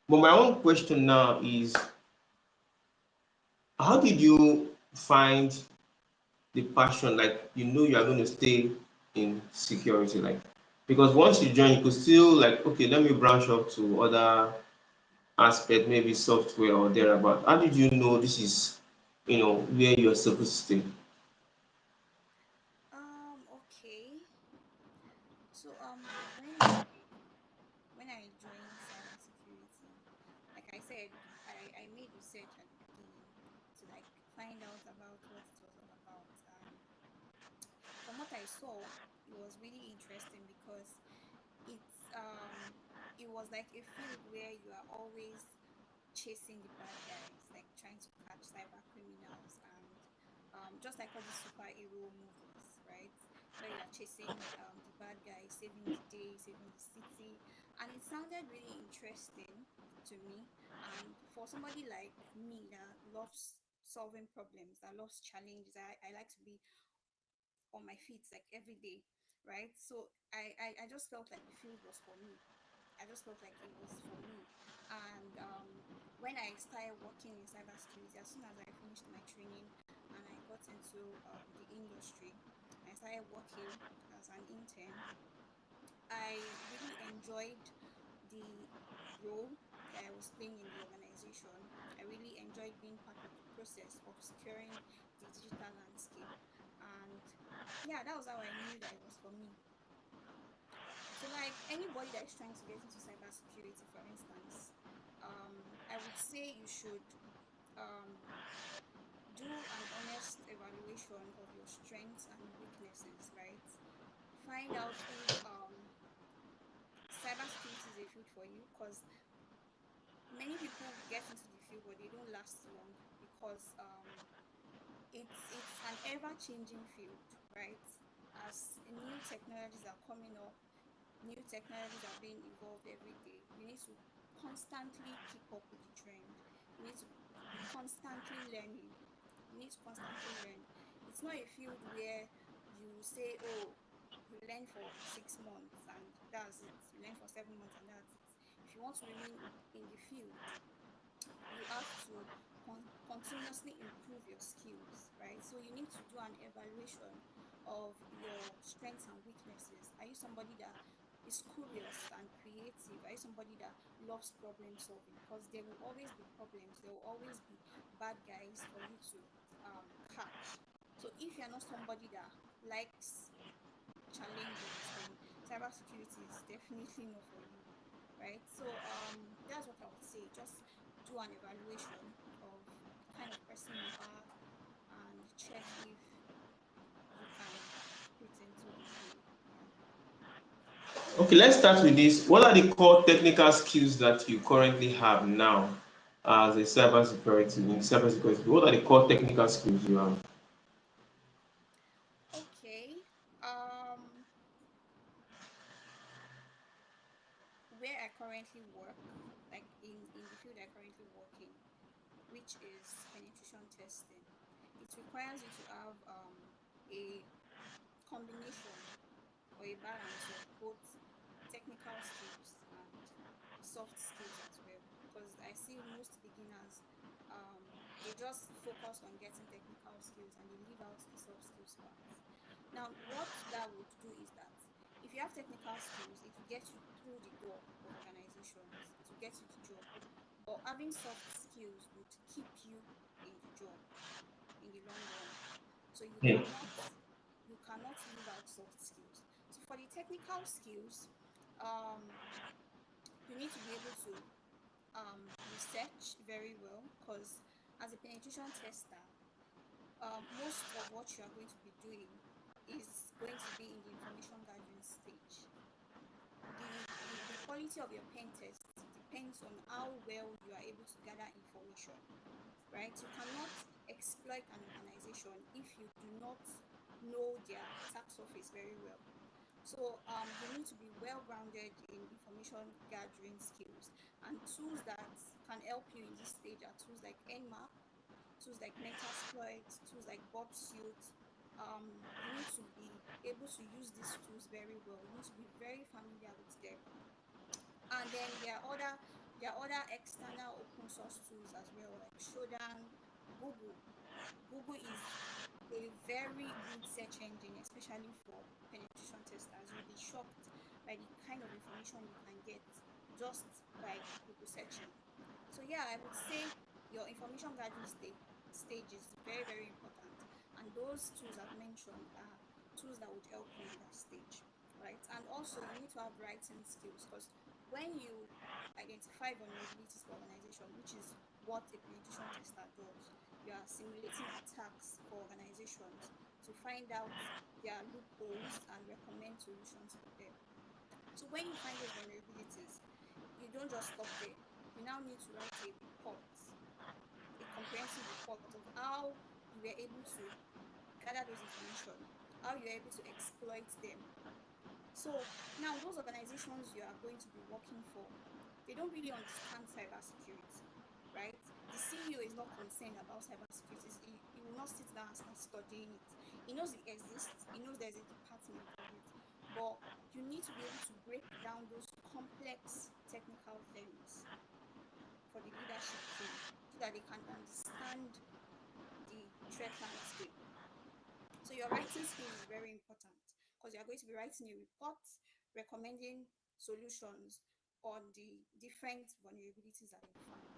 But my own question now is, how did you find the passion? Like, you are going to stay in security, like, because once you join, you could still like, okay, let me branch up to other aspect, maybe software or thereabout. How did you know this is, where you're supposed to stay? Okay. So when I joined cybersecurity, like I said, I made research at the beginning to like find out about what it was all about. And from what I saw, it was really interesting because it's it was like a field where you are always chasing the bad guys, like trying to catch cyber criminals, and just like all these superhero movies, right? Where you are chasing the bad guy, saving the day, saving the city. And it sounded really interesting to me. And for somebody like me that loves solving problems, that loves challenges, I like to be on my feet like every day, right? So I just felt like the field was for me. I just felt like it was for me. And when I started working in cybersecurity, as soon as I finished my training and I got into the industry, I started working as an intern. I really enjoyed the role that I was playing in the organization. I really enjoyed being part of the process of securing the digital landscape. And yeah, that was how I knew that it was for me. So, like anybody that is trying to get into cybersecurity, for instance, I would say you should um, do an honest evaluation of your strengths and weaknesses, right? Find out if cybersecurity is a field for you, because many people get into the field but they don't last long because it's an ever changing field, right? As new technologies are coming up, new technologies are being evolved every day. You need to constantly keep up with the trend. You need to be constantly learning. You need to constantly learn. It's not a field where you say, oh, you learn for 6 months and that's it. You learn for 7 months and that's it. If you want to remain in the field, you have to continuously improve your skills, right? So you need to do an evaluation of your strengths and weaknesses. Are you somebody that is curious and creative? Are you somebody that loves problem solving? Because there will always be problems, there will always be bad guys for you to catch. So if you're not somebody that likes challenges, then cybersecurity is definitely not for you, right? So that's what I would say. Just do an evaluation of the kind of person you are and check if you can fit into the field. Yeah. Okay, let's start with this. What are the core technical skills that you currently have now as a cybersecurity? What are the core technical skills you have? Okay. Um, where I currently work, like in the field I currently work in, which is penetration testing, it requires you to have a combination or a balance of both technical skills and soft skills as well. Because I see most beginners, they just focus on getting technical skills and they leave out the soft skills part. Now, what that would do is that if you have technical skills, it will get you through the door of organizations, it will get you the job. But having soft skills would keep you in the job in the long run. So Hmm. you cannot leave out soft skills. So for the technical skills, um, you need to be able to research very well, because as a penetration tester, most of what you are going to be doing is going to be in the information gathering stage. The quality of your pen test depends on how well you are able to gather information, right? You cannot exploit an organization if you do not know their attack surface very well. So you need to be well grounded in information gathering skills, and tools that can help you in this stage are tools like Nmap, tools like Metasploit, tools like Bob Suite. You need to be able to use these tools very well. You need to be very familiar with them. And then there are other There are other external open source tools as well, like Shodan, Google. Google is a very good search engine, especially for penetration testers. You'll be shocked by the kind of information you can get just by Google searching. So yeah, I would say your information gathering stage is very, very important. And those tools I've mentioned are tools that would help you in that stage, right? And also you need to have writing skills, because when you identify vulnerabilities for organization, which is what a penetration tester does, you are simulating attacks for organizations to find out their loopholes and recommend solutions for them. So when you find those vulnerabilities, you don't just stop there. You now need to write a report, a comprehensive report of how you were able to gather those information, how you were able to exploit them. So now those organizations you are going to be working for, they don't really understand cybersecurity, right? The CEO is not concerned about cybersecurity. He will not sit down and start studying it. He knows it exists. He knows there's a department of it. But you need to be able to break down those complex technical terms for the leadership team so that they can understand the threat landscape. So your writing skills is very important, because you are going to be writing a report recommending solutions on the different vulnerabilities that you found.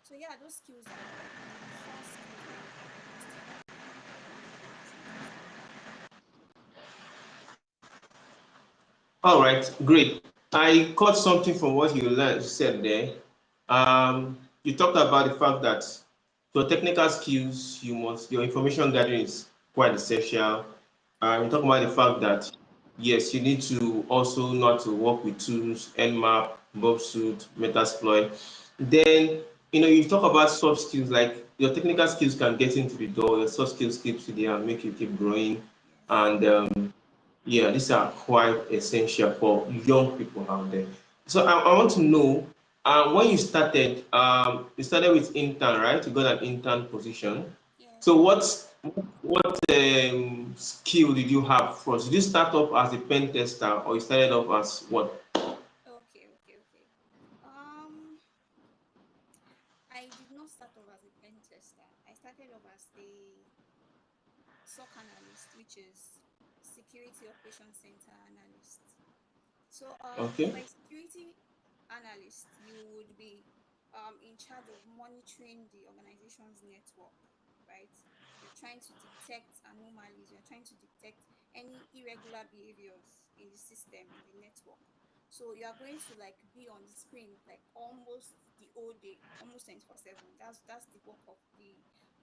So yeah, those skills are like the core skills that you must have being a penetration tester. All right, great. I caught something from what you said there. You talked about the fact that your technical skills, your information gathering is quite essential. You Yes. talk about the fact that yes, you need to also know how to work with tools, Nmap, Bobsuit, Metasploit. Then you talk about soft skills, like your technical skills can get into the door, your soft skills keeps you there and make you keep growing. Yes. And yeah, these are quite essential for young people out there. So I want to know, when you started with intern, right? You got an intern position. So Yes. what skill did you have first? Did you start off as a pen tester or you started off as what? Okay. I did not start off as a pen tester. I started off as a SOC analyst, which is Security Operations Center analyst. So, Okay. for a security analyst, you would be in charge of monitoring the organization's network, right? You're trying to detect anomalies, you're trying to detect any irregular behaviors in the system, in the network. So you are going to like be on the screen like almost the whole day, almost 24/7. That's the work of the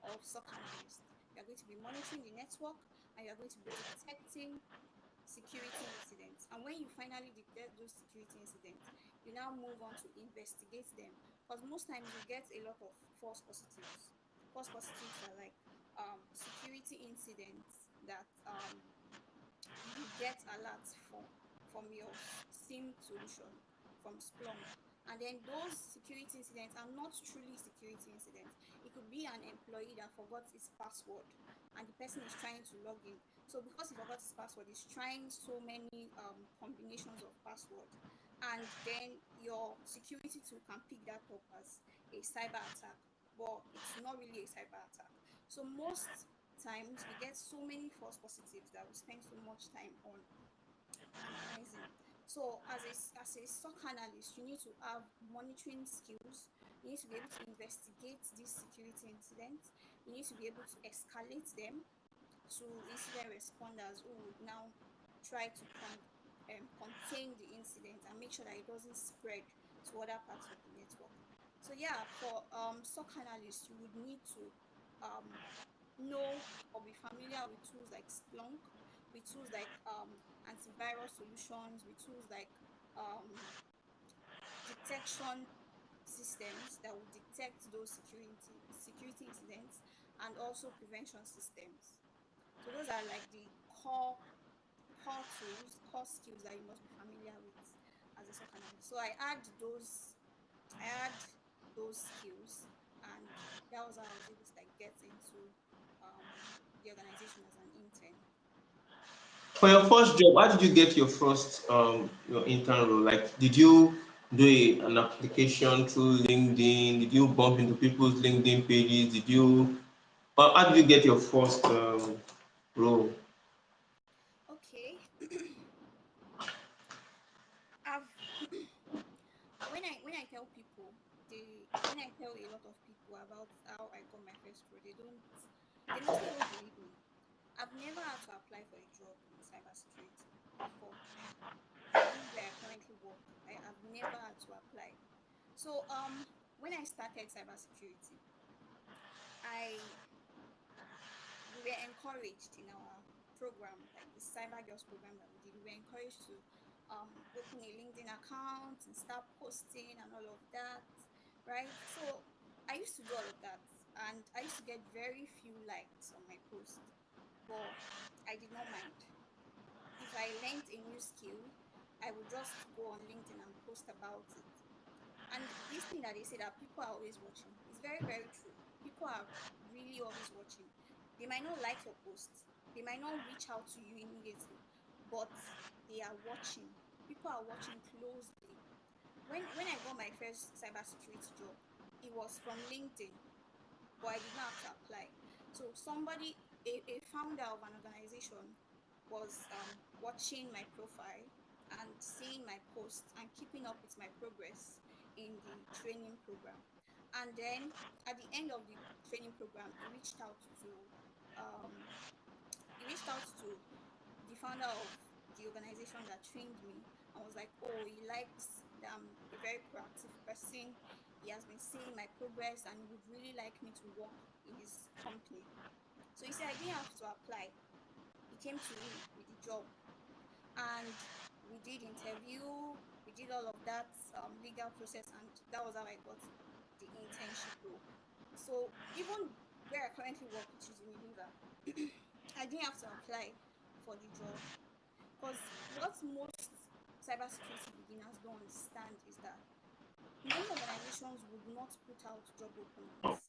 of SOC analyst. You are going to be monitoring the network, and you are going to be detecting security incidents. And when you finally detect those security incidents, you now move on to investigate them. Because most times we get a lot of false positives. False positives are like security incidents that you get alerts from your SIM solution, from Splunk. And then those security incidents are not truly security incidents. It could be an employee that forgot his password and the person is trying to log in. So because he forgot his password, he's trying so many combinations of password. And then your security tool can pick that up as a cyber attack, but it's not really a cyber attack. So most times we get so many false positives that we spend so much time on analyzing. So as a SOC analyst, you need to have monitoring skills. You need to be able to investigate these security incidents. You need to be able to escalate them to incident responders who would now try to contain the incident and make sure that it doesn't spread to other parts of the network. So yeah, for SOC analysts, you would need to um, know or be familiar with tools like Splunk, with tools like antivirus solutions, with tools like um, detection systems that will detect those security incidents, and also prevention systems. So those are like the core tools, core skills that you must be familiar with as a SOC analyst. So I had those skills, and that was how I was able to like get into the organization as an intern. For your first job, how did you get your first your intern role? Like, did you an application through LinkedIn? Did you bump into people's LinkedIn pages? Did you, or how did you get your first role? Okay. I've when I tell people, they when I tell a lot of people about how I got my first role, they mostly don't believe me. I've never had to apply for a job in cybersecurity before. This is where I currently work. I have never had to apply. So when I started cybersecurity, I we were encouraged in our program, like the cyber girls program that we did, we were encouraged to open a LinkedIn account and start posting and all of that, right? So I used to do all of that, and I used to get very few likes on my post, but I did not mind. If I learned a new skill, I would just go on LinkedIn and post about it. And this thing that they say that people are always watching is very, very true. People are really always watching. They might not like your posts, they might not reach out to you immediately, but they are watching. People are watching closely. When I got my first cybersecurity job, it was from LinkedIn, but I did not have to apply. So somebody, a founder of an organization, was watching my profile and seeing my posts and keeping up with my progress in the training program. And then at the end of the training program, um, he reached out to the founder of the organization that trained me and was like, oh, he likes that I'm a very proactive person. He has been seeing my progress and he would really like me to work in his company. So he said I didn't have to apply. He came to me with the job, and we did interview, we did all of that legal process, and that was how I got the internship role. So even where I currently work, which is Unilever, I didn't have to apply for the job. Because what most cybersecurity beginners don't understand is that many organizations would not put out job openings.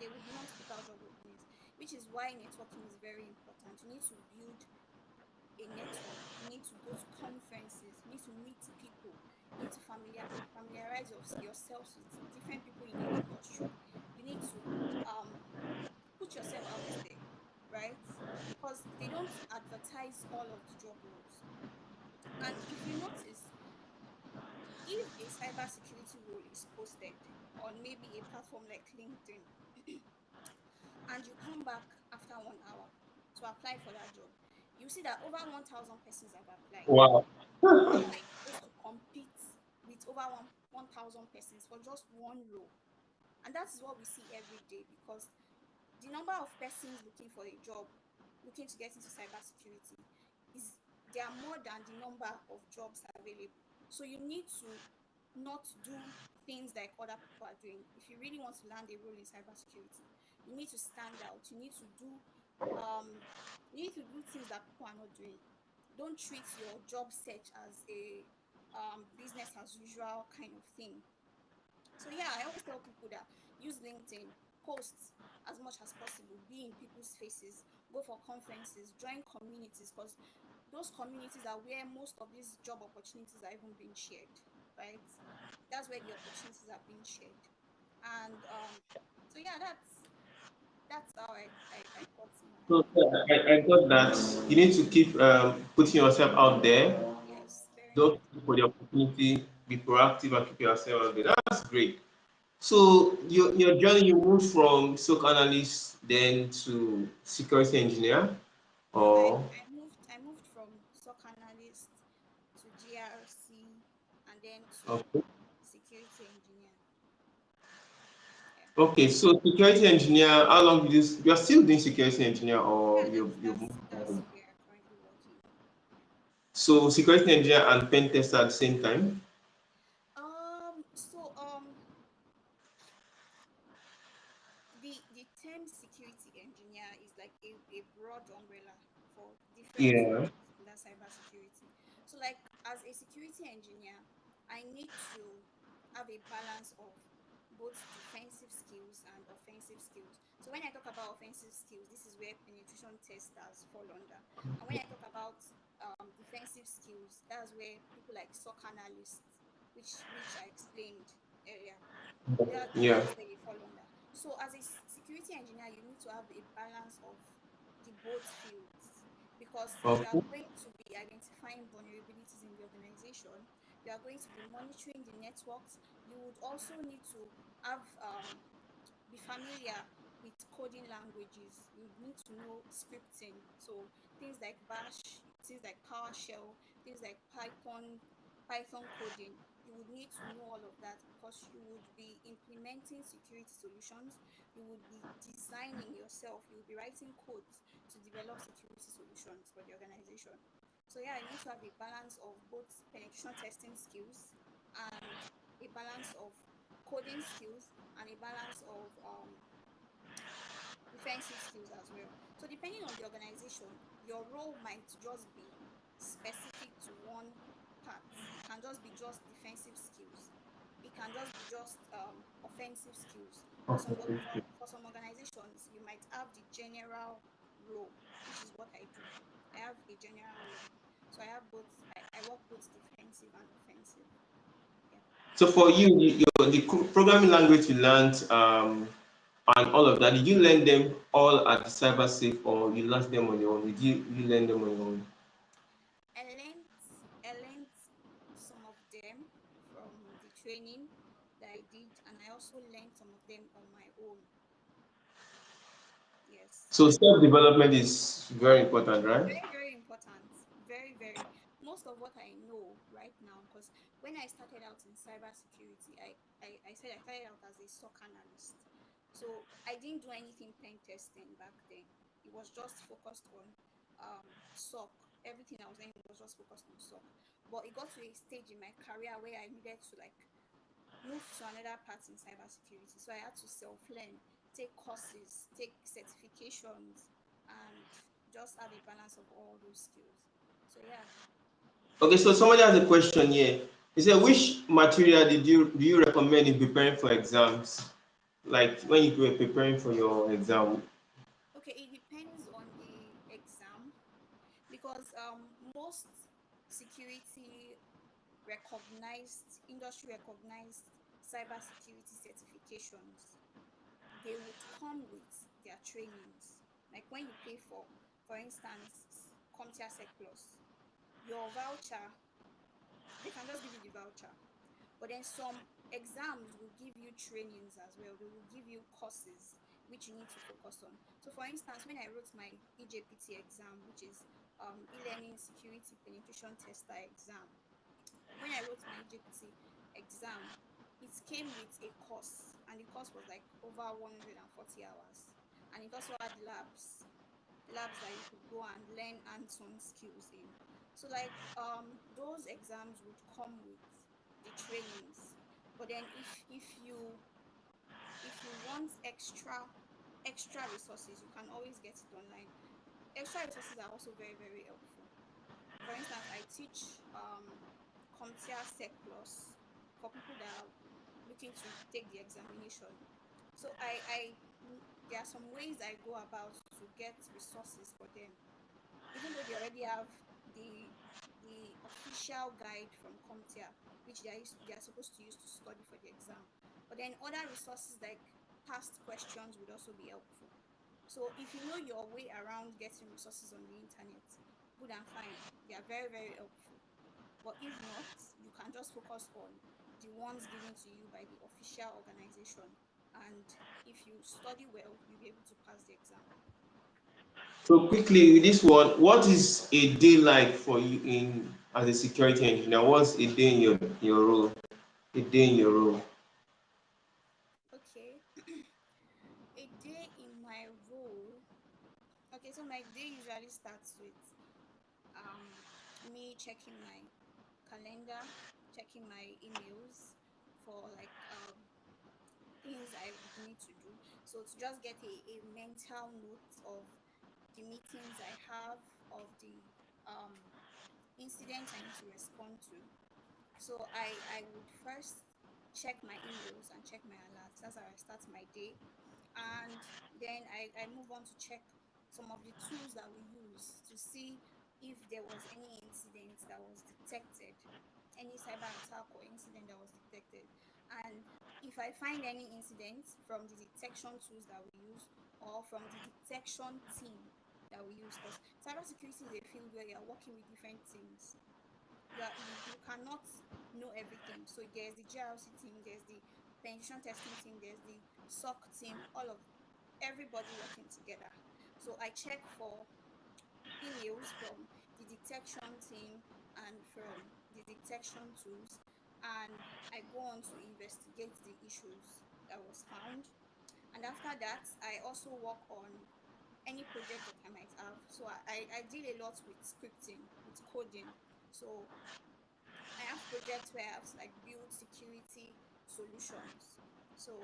They would not put out job openings, which is why networking is very important. You need to build a network. You need to go to conferences. You need to meet people. You need to familiarize yourselves with different people in the industry. You need to um, put yourself out there, right? Because they don't advertise all of the job roles. And if you notice, if a cybersecurity role is posted on maybe a platform like LinkedIn, and you come back after 1 hour to apply for that job, you see that over 1,000 persons have applied. Wow. How are you supposed to compete with over 1,000 persons for just one role? And that is what we see every day, because the number of persons looking for a job, looking to get into cybersecurity, is there are more than the number of jobs available. So you need to not do things like other people are doing. If you really want to land a role in cybersecurity, you need to stand out. Um you need to do things that people are not doing. Don't treat your job search as a business as usual kind of thing. So yeah, I always tell people that use LinkedIn, post as much as possible, be in people's faces, go for conferences, join communities, because those communities are where most of these job opportunities are even being shared, right? That's where the opportunities are being shared. And so yeah, that's how I got my So I got that. You need to keep putting yourself out there. yes, very Don't important. look for the opportunity. Be proactive and keep yourself out there. That's great. So your journey, you moved from SOC analyst then to security engineer, No, or I moved from SOC analyst to GRC and then to okay. security engineer. Yeah. Okay, so security engineer, how long did you are still doing security engineer or Yeah, you moved that's on? where I'm currently working. Yeah. So security engineer and pen tester at the same time? So the term security engineer is like a broad umbrella for different Yeah. roles in that cybersecurity. So like as a security engineer, I need to have a balance of both defensive skills and offensive skills. So when I talk about offensive skills, this is where penetration testers fall under. And when I talk about defensive skills, that's where people like SOC analysts which I explained earlier. Yeah. That's where they fall under. So as a security engineer, you need to have a balance of the both fields, because you are Okay. going to be identifying vulnerabilities in the organization. You are going to be monitoring the networks. You would also need to have be familiar with coding languages. You need to know scripting. So things like Bash, things like PowerShell, things like Python coding. You would need to know all of that because you would be implementing security solutions. You would be designing yourself. You would be writing codes to develop security solutions for the organization. So yeah, I need to have a balance of both penetration testing skills and a balance of coding skills and a balance of defensive skills as well. So depending on the organization, your role might just be specific to one part. It can just be just defensive skills. It can just be just offensive skills. For some organizations, you might have the general role, which is what I do. I have a general role. So I have both. I work both defensive and offensive. Yeah. So for you, the programming language you learned and all of that, did you learn them all at the cyber safe or you learned them on your own? Did you learn them on your own? I learned I learned some of them from the training that I did, and I also learned some of them on my own. Yes. So self-development is very important, right? Very, very important. Very, very. Most of what I know right now, because when I started out in cybersecurity, I said I started out as a SOC analyst. So I didn't do anything pen testing back then. It was just focused on SOC. Everything I was doing was just focused on SOC. But it got to a stage in my career where I needed to like move to another part in cybersecurity. So I had to self learn, take courses, take certifications, and just have a balance of all those skills. So yeah. Okay, so somebody has a question here. He said, which material do you recommend in preparing for exams? Like when you were preparing for your exam. Okay, it depends on the exam because most security recognized industry recognized cybersecurity certifications, they would come with their trainings. Like when you pay for instance, CompTIA Sec Plus, your voucher, they can just give you the voucher. But then some exams will give you trainings as well. They will give you courses which you need to focus on. So for instance, when I wrote my EJPT exam, which is e-learning security penetration tester exam, when I wrote my EJPT exam, it came with a course, and the course was like over 140 hours. And it also had labs that you could go and learn hands-on skills in. So like those exams would come with the trainings. But then if you want extra resources, you can always get it online. Extra resources are also very, very helpful. For instance, I teach CompTIA Sec Plus for people that are looking to take the examination. So there are some ways I go about to get resources for them, even though they already have the the official guide from CompTIA, which they are supposed to use to study for the exam. But then other resources like past questions would also be helpful. So if you know your way around getting resources on the internet, good and fine. They are very, very helpful. But if not, you can just focus on the ones given to you by the official organization. And if you study well, you'll be able to pass the exam. So quickly, this one, what is a day like for you in as a security engineer? What's a day in your role? A day in your role. Okay. A day in my role. Okay, so my day usually starts with me checking my calendar, checking my emails for like things I would need to do. So to just get a mental note of the meetings I have, of the incidents I need to respond to. So I would first check my emails and check my alerts. That's how I start my day. And then I move on to check some of the tools that we use to see if there was any incident that was detected, any cyber attack or incident that was detected. And if I find any incident from the detection tools that we use or from the detection team that we use, because cybersecurity is a field where you're working with different teams. You cannot know everything. So there's the GRC team, there's the penetration testing team, there's the SOC team, all of everybody working together. So I check for emails from the detection team and from the detection tools, and I go on to investigate the issues that was found. And after that, I also work on any project that I might have. So I deal a lot with scripting, with coding. So I have projects where I have to like build security solutions. So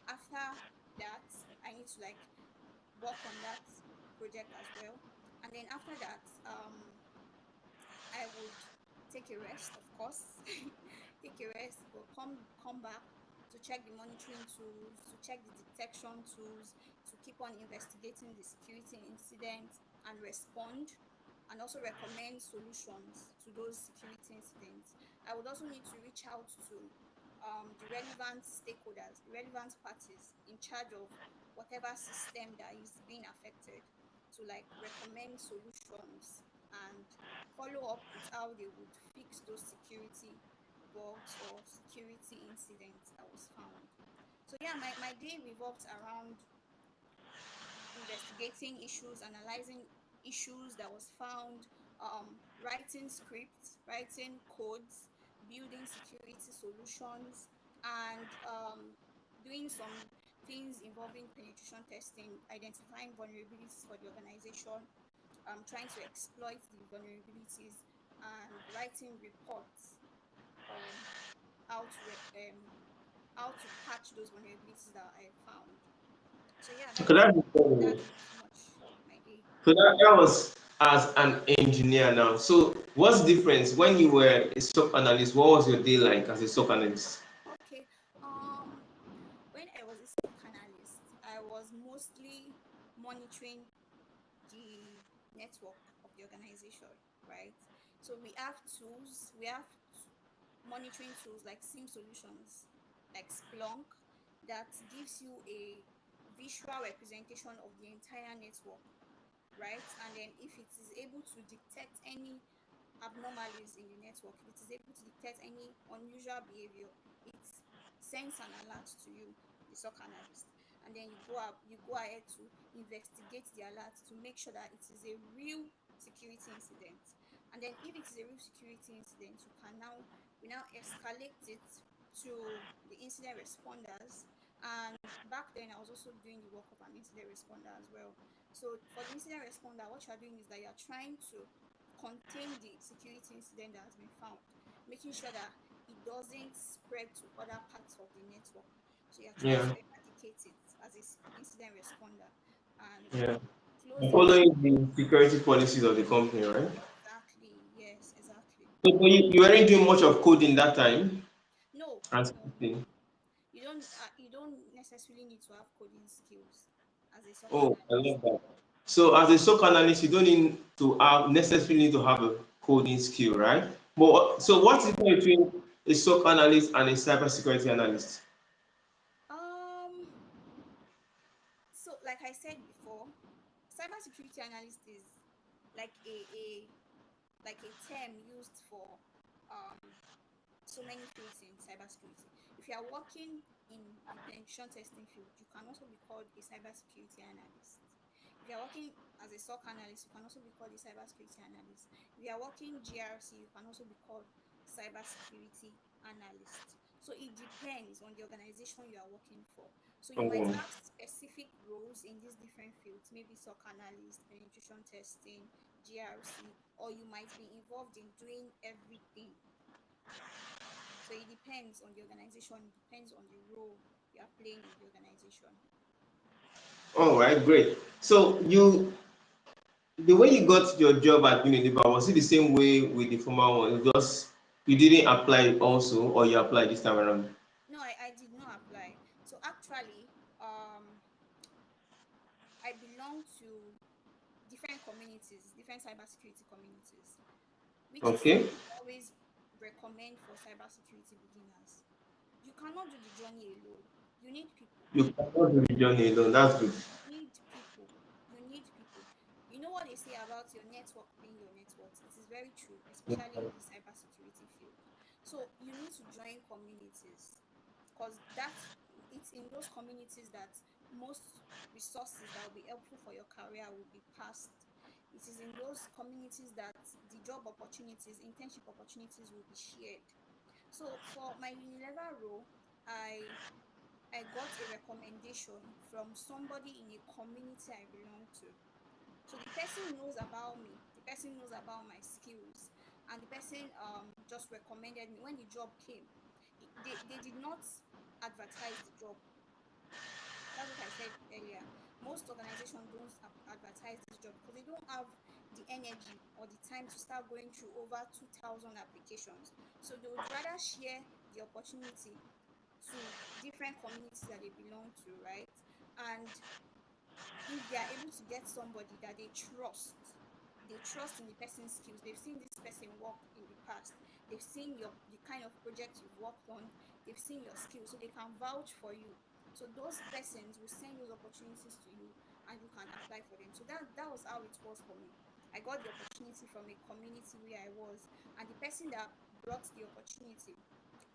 after that, I need to like work on that project as well. And then after that, I would take a rest, of course, take a rest, but come back to check the monitoring tools, to check the detection tools, to keep on investigating the security incidents and respond, and also recommend solutions to those security incidents. I would also need to reach out to the relevant stakeholders, the relevant parties in charge of whatever system that is being affected, to like recommend solutions and follow up with how they would fix those security bugs or security incidents that was found. So yeah, my day revolves around investigating issues, analyzing issues that was found, writing scripts, writing codes, building security solutions, and doing some things involving penetration testing, identifying vulnerabilities for the organization, trying to exploit the vulnerabilities, and writing reports on how to how to patch those vulnerabilities that I found. So yeah, Okay, that's incredible. that's pretty much my day. So that was as an engineer now. So what's the difference when you were a stock analyst? What was your day like as a stock analyst? Okay. Um, when I was a SOC analyst, I was mostly monitoring the network of the organization, right? So we have tools, we have monitoring tools like SIM solutions, like Splunk, that gives you a visual representation of the entire network, right? And then if it is able to detect any abnormalities in the network, if it is able to detect any unusual behavior, it sends an alert to you, the SOC analyst. And then you go ahead to investigate the alert to make sure that it is a real security incident. And then if it is a real security incident, we now escalate it to the incident responders. And back then I was also doing the work of an incident responder as well. So for the incident responder, what you are doing is that you are trying to contain the security incident that has been found, making sure that it doesn't spread to other parts of the network. So you're trying Yeah, to eradicate it as an incident responder and yeah. close the issue. Following the security policies of the company, right? Exactly. Yes, exactly. So but you weren't doing much of coding that time No, and no, scripting. you don't necessarily need to have coding skills as a SOC Oh, I analyst. love that. So as a SOC analyst, you don't need to have necessarily need to have a coding skill, right? But so what's the difference between a SOC analyst and a cybersecurity analyst? Um, so like I said before, cybersecurity analyst is like a term used for so many fields in cybersecurity. If you are working in the penetration testing field, you can also be called a cybersecurity analyst. If you are working as a SOC analyst, you can also be called a cybersecurity analyst. If you are working GRC, you can also be called cybersecurity analyst. So it depends on the organization you are working for. So you might Oh, have specific roles in these different fields, maybe SOC analyst, penetration testing, GRC, or you might be involved in doing everything. So it depends on the organization, it depends on the role you are playing in the organization. all right, great. So the way you got your job at Unilever, was it the same way with the former one? Just you didn't apply also, or you applied this time around? No, I did not apply. So actually, I belong to different communities, different cybersecurity communities, which is Okay. always recommend for cybersecurity beginners. You cannot do the journey alone. You need people. You cannot do the journey alone. That's good. Need people. You need people. You know what they say about your network being your net worth? It is very true, especially in the cybersecurity field. So you need to join communities because it's in those communities that most resources that will be helpful for your career will be passed. It is in those communities that the job opportunities, internship opportunities will be shared. So for my Unilever role, I I got a recommendation from somebody in a community I belong to. So the person knows about me, the person knows about my skills, and the person just recommended me when the job came. They did not advertise the job. That's what I said earlier. Most organizations don't advertise this job because they don't have the energy or the time to start going through over 2,000 applications. So they would rather share the opportunity to different communities that they belong to, right? And if they are able to get somebody that they trust in the person's skills, they've seen this person work in the past, they've seen the kind of project you've worked on, they've seen your skills, so they can vouch for you. So those persons will send those opportunities to you and you can apply for them. So that was how it was for me. I got the opportunity from a community where I was, and the person that brought the opportunity,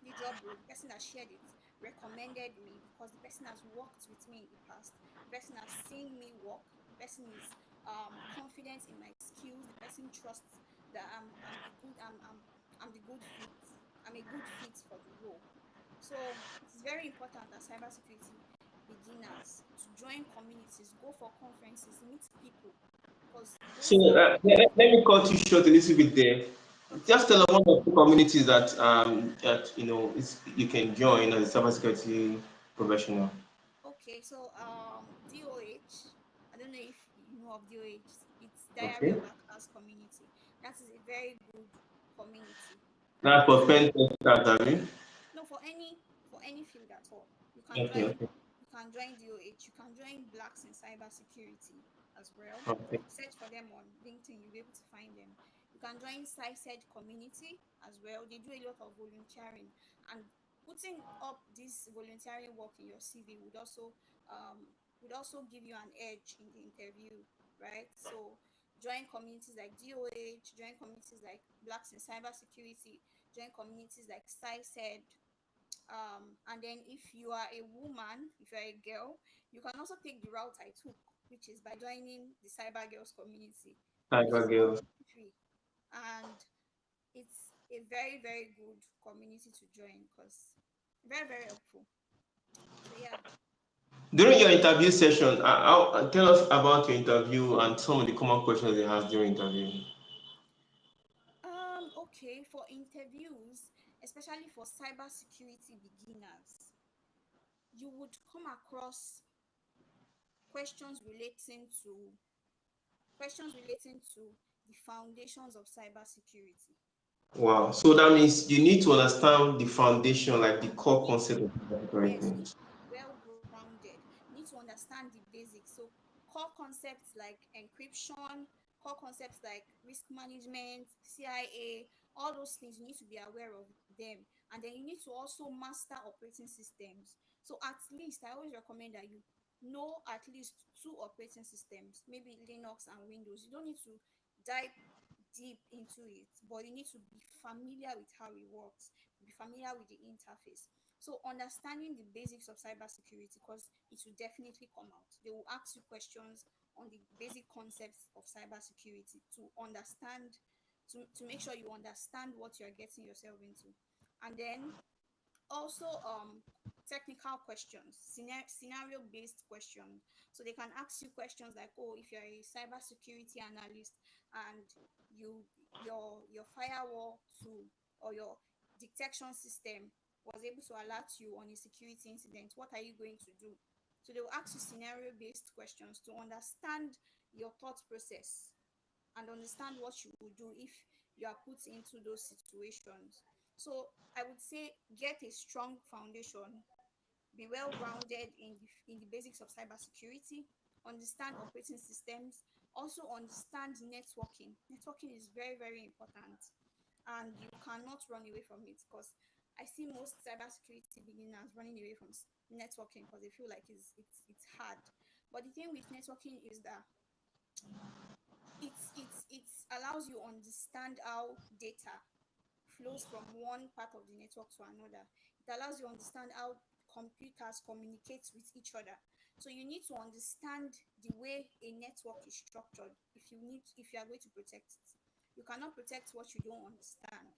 the job role, the person that shared it recommended me because the person has worked with me in the past. The person has seen me work. The person is confident in my skills. The person trusts that I'm the good fit. I'm a good fit for the role. So it is very important as cybersecurity beginners to join communities, go for conferences, meet people, because So those are let me cut you short a little bit there. okay. Just tell us one of the communities that you can join as a cybersecurity professional. Okay, so DOH, I don't know if you know of DOH. It's Diary Okay. of Hackers Community. That is a very good community. That's It's for pen testers, I mean. no for any field at all. Okay, okay, You can join DOH, you can join Blacks in Cybersecurity as well. okay. Search for them on LinkedIn, you'll be able to find them. You can join SciSed community as well. They do a lot of volunteering, and putting up this volunteering work in your CV would also give you an edge in the interview, right? So join communities like DOH, join communities like Blacks in Cybersecurity, join communities like SciSed. And then if you are a woman, if you're a girl, you can also take the route I took, which is by joining the Cyber Girls community, which Cyber is girls. completely free. And it's a very, very good community to join because very, very helpful. So yeah. During your interview session, tell us about your interview and some of the common questions they asked during interview. Okay, for interviews, especially for cybersecurity beginners, you would come across questions relating to questions relating to the foundations of cybersecurity. Wow. So that means you need to understand the foundation, like the You core need concept to, of yes, you cybersecurity. need to be well grounded. You need to understand the basics. So core concepts like encryption, core concepts like risk management, CIA, all those things, you need to be aware of them. And then you need to also master operating systems. So at least I always recommend that you know at least two operating systems, maybe Linux and Windows. You don't need to dive deep into it, but you need to be familiar with how it works, be familiar with the interface. So understanding the basics of cybersecurity, because it will definitely come out. They will ask you questions on the basic concepts of cybersecurity to understand, to make sure you understand what you're getting yourself into. And then also technical questions, scenario based questions. So they can ask you questions like, oh, if you're a cybersecurity analyst and your firewall tool or your detection system was able to alert you on a security incident, what are you going to do? So they will ask you scenario based questions to understand your thought process and understand what you would do if you are put into those situations. So I would say get a strong foundation, be well grounded in the basics of cybersecurity, understand operating systems, also understand networking. Networking is very, very important. and you cannot run away from it. Because I see most cybersecurity beginners running away from networking because they feel like it's hard. But the thing with networking is that it allows you understand how data flows from one part of the network to another. It allows you to understand how computers communicate with each other. So you need to understand the way a network is structured if you are going to protect it. You cannot protect what you don't understand.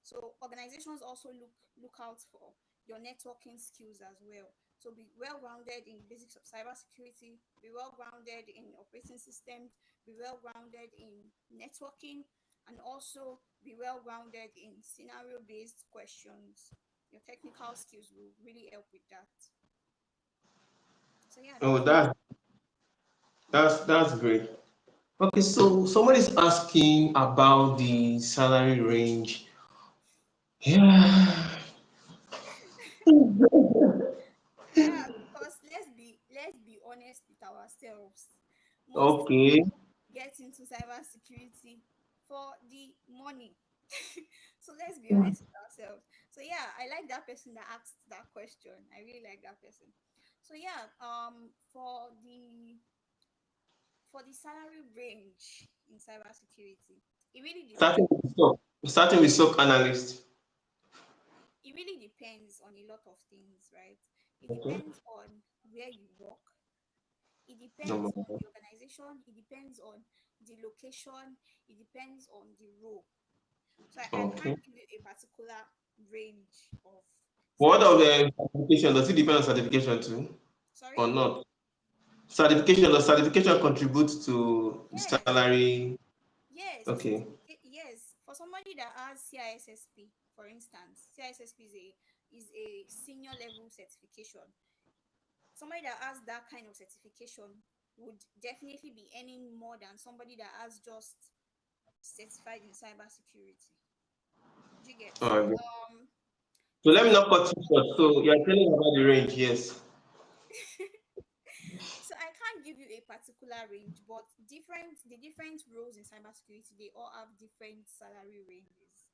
So organizations also look out for your networking skills as well. So be well grounded in basics of cybersecurity, be well grounded in operating systems, be well grounded in networking, and also be well grounded in scenario based questions. Your technical skills will really help with that. So yeah, Oh, that's that's great. Okay, so someone is asking about the salary range. Yeah. yeah, because let's be honest with ourselves. Most Okay. people get into cybersecurity for the money. So let's be honest with ourselves. So yeah, I like that person that asked that question. I really like that person. So yeah, for the salary range in cybersecurity, it really Starting depends. with SOC. Starting with SOC analyst. It really depends on a lot of things, right? It Okay. depends on where you work. It Number depends on one. the organization, it depends on the location, it depends on the role. So I Okay. can't give you a particular range of What of salary. the certification? Does it depend on certification too, Sorry? or not? Certification, does certification contribute to the Yes, salary? yes. Okay. Yes. For somebody that has CISSP, for instance, CISSP is a senior level certification. Somebody that has that kind of certification would definitely be earning more than somebody that has just certified in cybersecurity. Do you get? All So right. um So it let me really not cut you short. So you're telling about the range, yes. so I can't give you a particular range, but different roles in cybersecurity, they all have different salary ranges.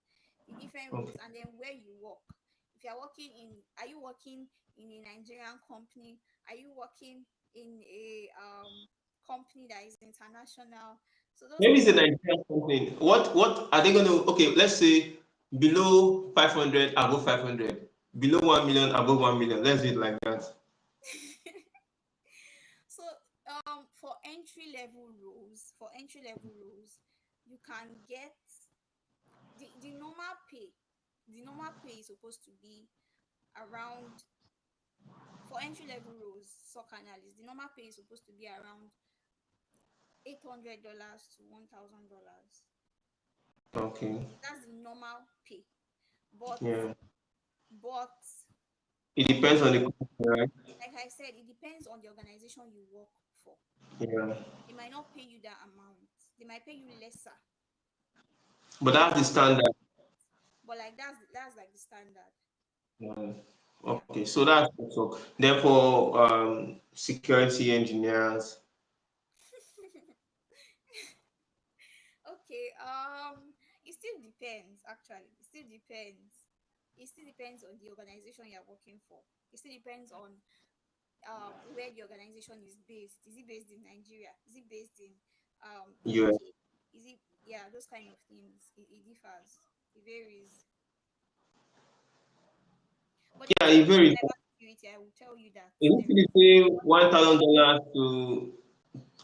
The different roles, Okay. and then where you work. If you're working in Are you working in a Nigerian company? Are you working in a company that is international? So those Maybe things it's a Nigerian company. What are they going to? Okay, let's say below 500, above 500, below 1 million, above 1 million. Let's do it like that. so for entry level roles, you can get the normal pay. The normal pay is supposed to be around for entry level roles, SOC analyst. The normal pay is supposed to be around $800 to $1,000. Okay. That's the normal pay. But Yeah. but It organi- depends on the company, right? like I said, it depends on the organization you work for. Yeah. They might not pay you that amount. They might pay you lesser. But But that's the standard. like that's like the standard. Yeah. Yeah. Okay, so that's so therefore security engineers. Okay. It still depends. Actually, it still depends. It still depends on the organization you're working for. It still depends on where the organization is based. Is it based in Nigeria? Is it based in Yeah. UK? Is it Yeah, those kind of things. It differs. It varies. But the Yeah, thing it with varies. cybersecurity, I will tell you that Is there it is the same $1,000 to,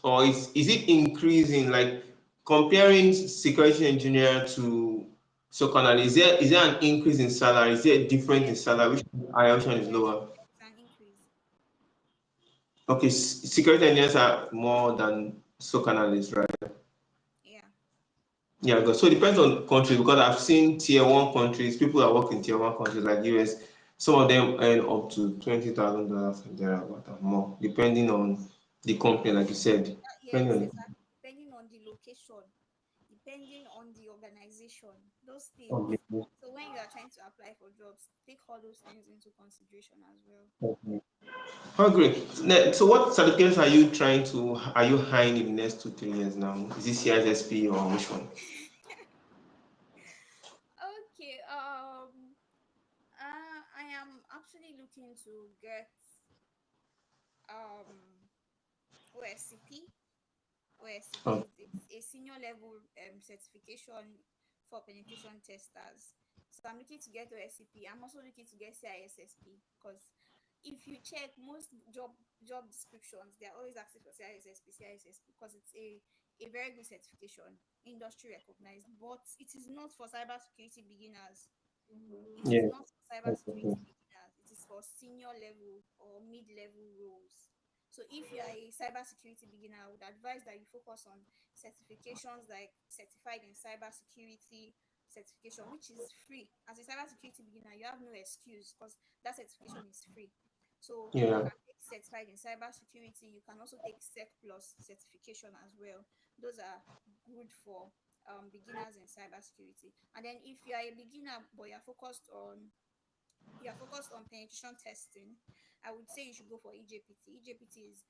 or is it increasing? Like comparing security engineer to SOC analyst, is there an increase in salary? Is there a difference in yes, salary? Which one is higher, which one is yes, lower? there is an increase. Okay, security engineers are more than SOC analysts, right? Yeah. Yeah, so it depends on country because I've seen tier one countries, people that work in tier one countries like US, some of them earn up to $20,000 and thereabout and more, depending on the company, like you said. Depending Yes, on exactly. Depending on the location, depending on the organization, those the things. So when you are trying to apply for jobs, take all those things into consideration as well. company. Oh, great. So what certificates are you hiring in the next 2, 3 years now? Is it CISSP or which one? am actually looking to get um OSCP. Oh, OSCP is it's a senior level certification for penetration testers. So I'm looking to get OSCP. I'm also looking to get CISSP because if you check most job descriptions, they're always asking for CISSP because it's a very good certification, industry recognized, but it is not for cybersecurity beginners. It is yeah. not for cybersecurity beginners. It is for senior level or mid-level roles. So if you are a cybersecurity beginner, I would advise that you focus on certifications like certified in cybersecurity certification, which is free. As a cybersecurity beginner, you have no excuse because that certification is free. So you Yeah. can take certified in cybersecurity. You can also take Sec Plus certification as well. Those are good for beginners in cybersecurity. And then if you are a beginner but you're focused on penetration testing, I would say you should go for EJPT. EJPT is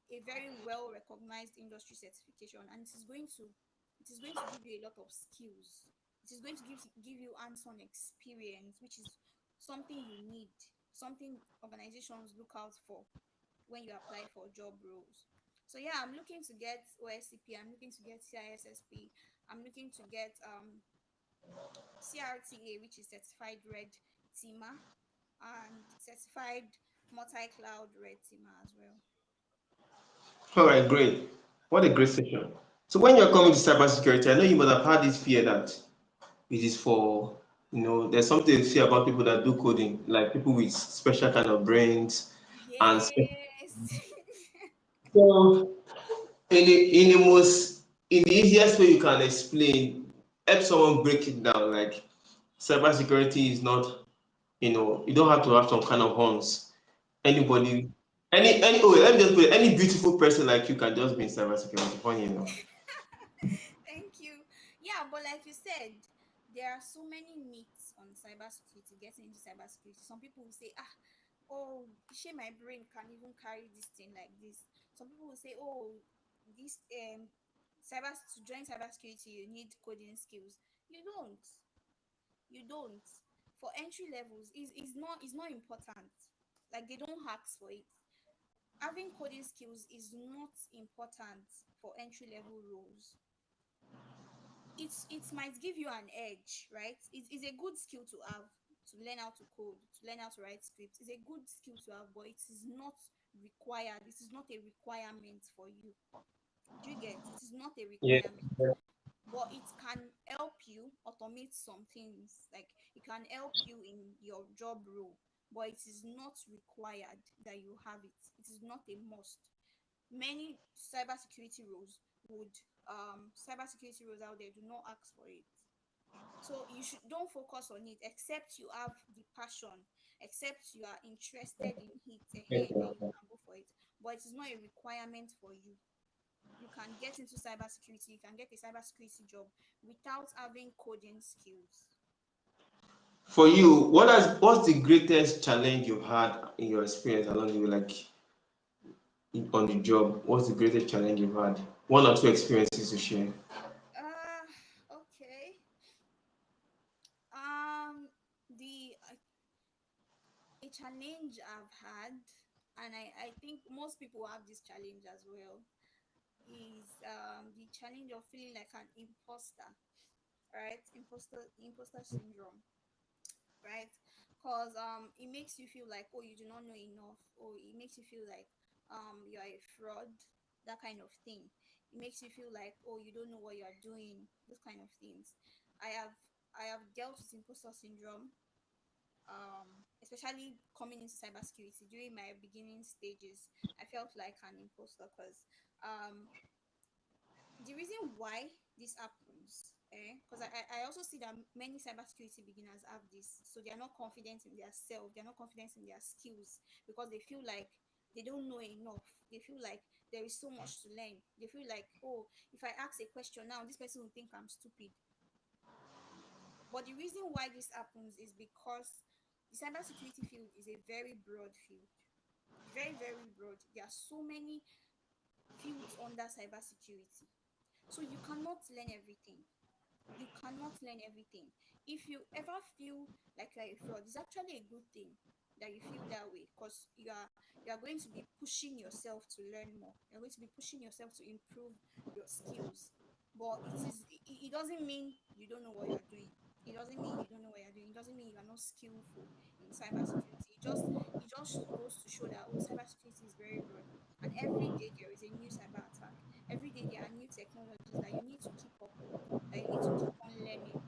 a very well recognized industry certification, and it is going to give you a lot of skills. It is going to give you hands-on experience, which is something you need, something organizations look out for when you apply for job roles. So yeah, I'm looking to get OSCP, I'm looking to get CISSP, I'm looking to get CRTA, which is certified red teamer, and certified multi-cloud red teamer as well. All right, great. What a great session. So when you're coming to cybersecurity, I know you must have had this fear that it is for, there's something to say about people that do coding, like people with special kind of brains and Yes. so in the easiest way you can explain, help someone break it down. Like cybersecurity is not, you don't have to have some kind of horns. Anybody, any oh let me just put it, any beautiful person like you can just be in cybersecurity. Funny enough. Thank you. Yeah, but like you said, there are so many myths on cybersecurity, getting into cybersecurity. Some people will say, oh, shey my brain can even carry this thing like this. Some people will say, oh, this cyber to join cybersecurity, you need coding skills. You don't. You don't. For entry levels, is not important. Like they don't ask for it. Having coding skills is not important for entry level roles. It might give you an edge, right? It's a good skill to have, to learn how to code, to learn how to write scripts. It's a good skill to have, but it is not required. It is not a requirement for you. Do you get? It is not a Yeah. requirement, but it can help you automate some things. Like it can help you in your job role, but it is not required that you have it. It is not a must. Many cybersecurity roles out there do not ask for it. So you should don't focus on it except you have the passion, except you are interested in it ahead, then you can go for it. But it is not a requirement for you. You can get into cybersecurity, you can get a cybersecurity job without having coding skills. For you, what's the greatest challenge you've had in your experience along the way, like on the job? What's the greatest challenge you've had? One or two experiences to share. Okay. Um, the a challenge I've had, and I think most people have this challenge as well, is the challenge of feeling like an imposter, right? Imposter syndrome, right? Because it makes you feel like, oh, you do not know enough, or it makes you feel like you are a fraud, that kind of thing. It makes you feel like, oh, you don't know what you are doing, those kind of things. I have i have dealt with imposter syndrome, especially coming into cybersecurity. During my beginning stages, I felt like an imposter because um the reason why this happens, because I also see that many cybersecurity beginners have this, so they are not confident in their self, they're not confident in their skills because they feel like they don't know enough. They feel like there is so much to learn. They feel like, oh, if I ask a question now, this person will think I'm stupid. But the reason why this happens is because the cybersecurity field is a very broad field, very, very broad. There are so many fields under cybersecurity. So you cannot learn everything. You cannot learn everything. if you ever feel like you're a fraud, it's actually a good thing that you feel that way, because you are going to be pushing yourself to learn more. You're going to be pushing yourself to improve your skills. But it doesn't mean you don't know what you're doing. It doesn't mean you don't know what you're doing. It doesn't mean you are not skillful in cybersecurity. It just goes to show that, oh, cybersecurity is very broad, and every day there is a new cyber attack. Every day there are new technologies that you need to keep up with, that you need to keep on learning.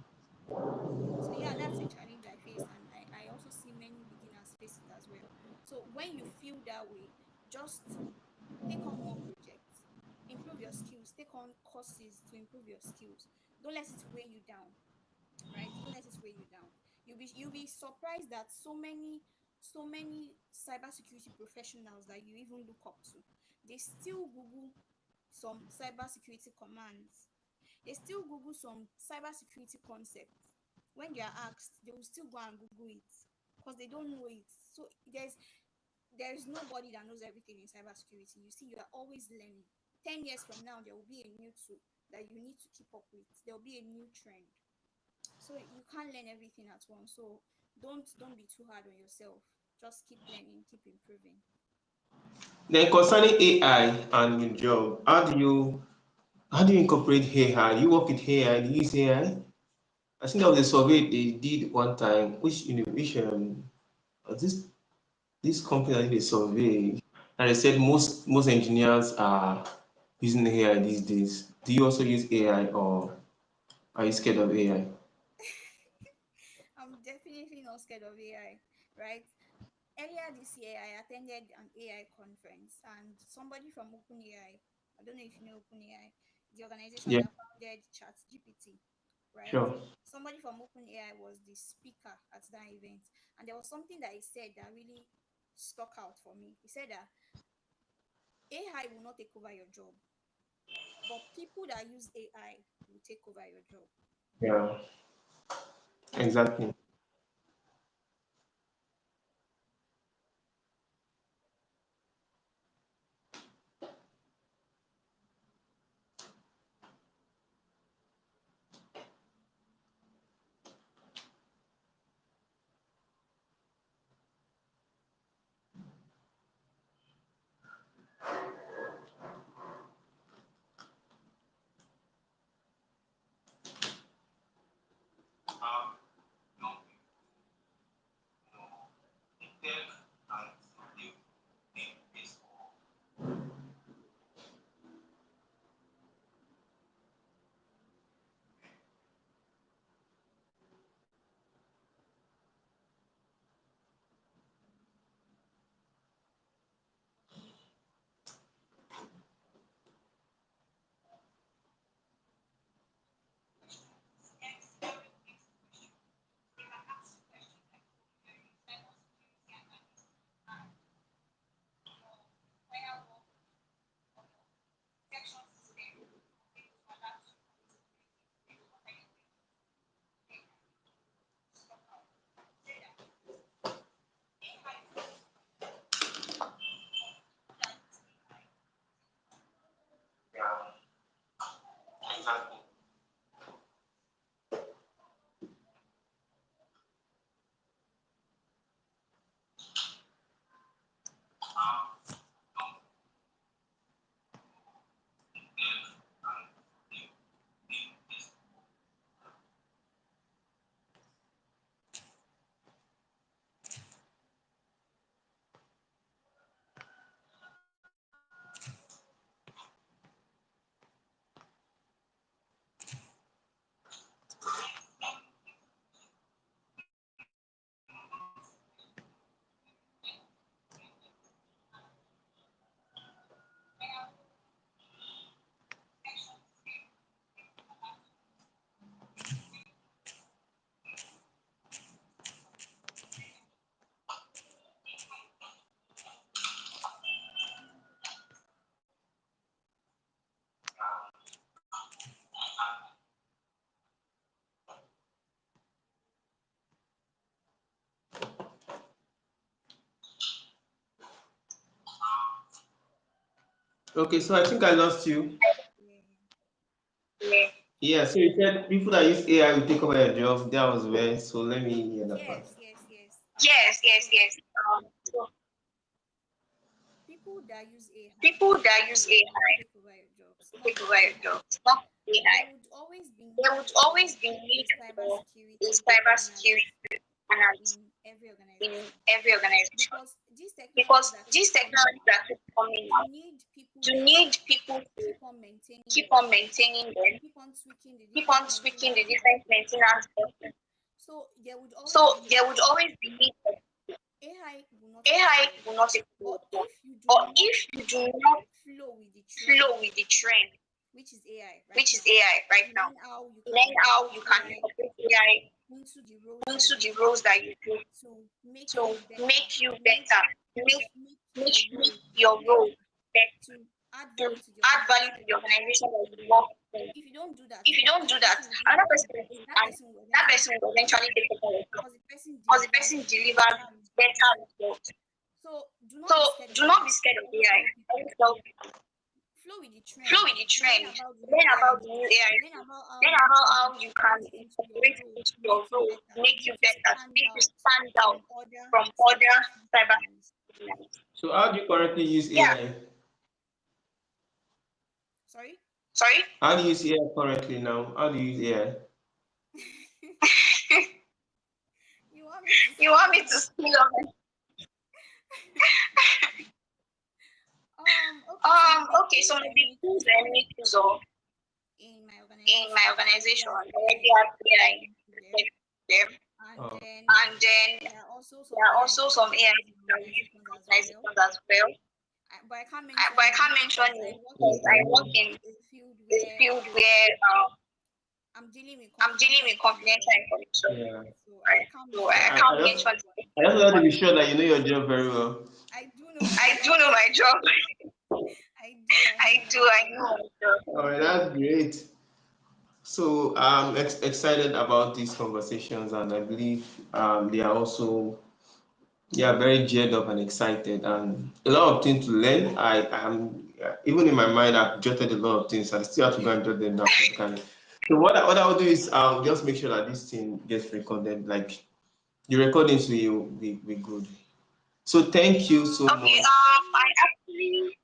So yeah, that's a challenge I face, and I also see many beginners face it as well. So when you feel that way, just take on more projects, improve your skills, take on courses to improve your skills. Don't let it weigh you down, right? Don't let it weigh you down. You'll be surprised that so many cybersecurity professionals that you even look up to, they still Google some cybersecurity commands. They still Google some cybersecurity concepts. When they are asked, they will still go and Google it because they don't know it. So there's nobody that knows everything in cybersecurity. You see, you are always learning. 10 years from now, there will be a new tool that you need to keep up with. There will be a new trend. So you can't learn everything at once. So don't be too hard on yourself. Just keep learning, keep improving. Then concerning AI and your job, how do you incorporate AI? Do you work with AI? Do you use AI? I think that was a survey they did one time, which this company that did a survey, and they said most engineers are using AI these days. Do you also use AI, or are you scared of AI? I'm definitely not scared of AI, right? Earlier this year, I attended an AI conference, and somebody from OpenAI, I don't know if you know OpenAI, the organization Yeah, that founded ChatGPT, right? sure. Somebody from OpenAI was the speaker at that event, and there was something that he said that really stuck out for me. He said that AI will not take over your job, but people that use AI will take over your job. Yeah, exactly. Okay, so I think I lost you. Yeah. Yeah, Yeah, so you said people that use AI will take over your job. That was where. So let me hear that part. Yes, yes, yes. Yes, yes, So yes. So people that use AI people that use will AI take over your jobs, will not take over your AI. jobs, not There AI. would always be There need would for always be a need for a cybersecurity analyst cybersecurity analyst in every in organization, every organization because these technologies because that keep these coming technologies out, that keep coming you out, need people you to need people to keep on maintaining keep them, on maintaining to them, keep on tweaking the keep different on tweaking the maintenance different options. maintenance options. So there would always So be need there for would people. always be need for AI will not take over AI your will job. not take over But your job. if you do Or not if you do not flow with the trend, flow with the trend, which is AI right which is now, AI right now, learn how you can learn how incorporate you can AI incorporate AI into the roles that into you the do roles that you do to make to you better, make you make better, make your make role your role better, better, to add to value to the add value organization to that the you work organization that in. you work in. If you don't do that, If you don't another do that, person will do it, another person will do and it, that and person will that eventually person take will over your eventually job take over your job because the person because the delivers person delivers better better results. results. So do So not be scared of do not be AI. scared I of always AI. tell I people, always tell people, flow with the flow trend, with the learn trend, about the new learn AI about the new tools, AI learn tools, about how learn you about can how you can incorporate it into your incorporate it role into to your make you role better, to to make you make you better, to stand make you out stand out from other from other cybersecurity cyber analysts. criminals. So how do you currently use AI? Sorry? Sorry? How do you use AI currently now? How do you use AI? You want me to You spill want me on to it? spill on it? Okay, some of the Okay, some tools of I the make tools use I of make use of in my in my organization, I already organization, have I AI already have AI integrated into them. integrated with them. And Oh. then And then there are also some there are AI also tools some I AI use in that we use organizations in as well. organizations as well. But I can't But mention I can't names mention because I it work because I work in in a field a where field where I'm dealing with I'm dealing confidential with confidential information. information. Yeah. So I Right. can't So mention I names. can't mention it. I just want to be sure that you know your job very well. I do know my I do job. know my job. I I know do. my I job. know my job. Oh, that's great. So I'm excited about these conversations, and I believe they are also very geared up and excited, and a lot of things to learn. I am even in my mind, I've jotted a lot of things. I still have to go and jot them down. So what I will do is just make sure that this thing gets recorded. Like the recordings will be good. So Okay, thank you so I much. I actually actually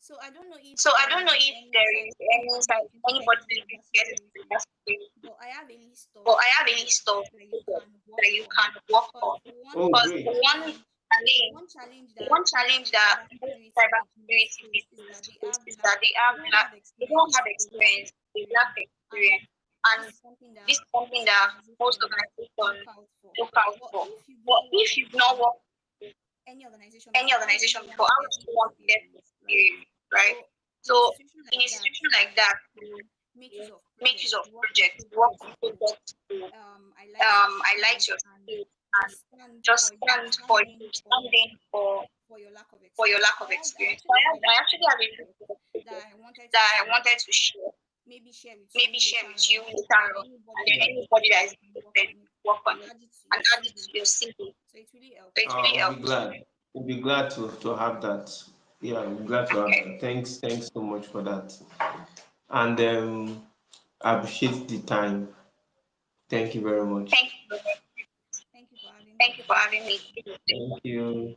so I don't know if so I there don't know is if any there side is anybody looking to get anybody into looking to get into cybersecurity, cybersecurity, but I have a list of but I have a projects list of that you people can work that you on. can work Because on. Oh, great. challenge, Challenge, one challenge that one most challenge that most cybersecurity engineers cybersecurity face is that businesses face is that they don't have they don't experience. have They lack experience, they lack experience, and experience, this and is something this that is something most that most organizations look organizations out for. look out But for. if you've But not if worked you've not in worked in any organization any before, how would organization you want before, to how get would you want to get experience, right? experience, right? So in a So situation in like a that, situation like that, you make use you of make use projects, of you work on projects, you work projects on to projects to highlight your highlight skills your and skills and just just stand in for your lack of for your experience. lack So of I experience. So actually have a I list actually of have a list projects of that projects I wanted to that I share, wanted to share, maybe share with you maybe share later with you on, later and on, anybody and that then is anybody interested that is can work interested on it work on and it add it to and your add it CV. to your CV. So it really So it helps. really helps. We'll be glad. We'll be glad to have that. Yeah, we're glad to have that. Thanks so much for that. And I appreciate the time. Thank you very much. Thank you for having me Thank you for again. having me. Thank you.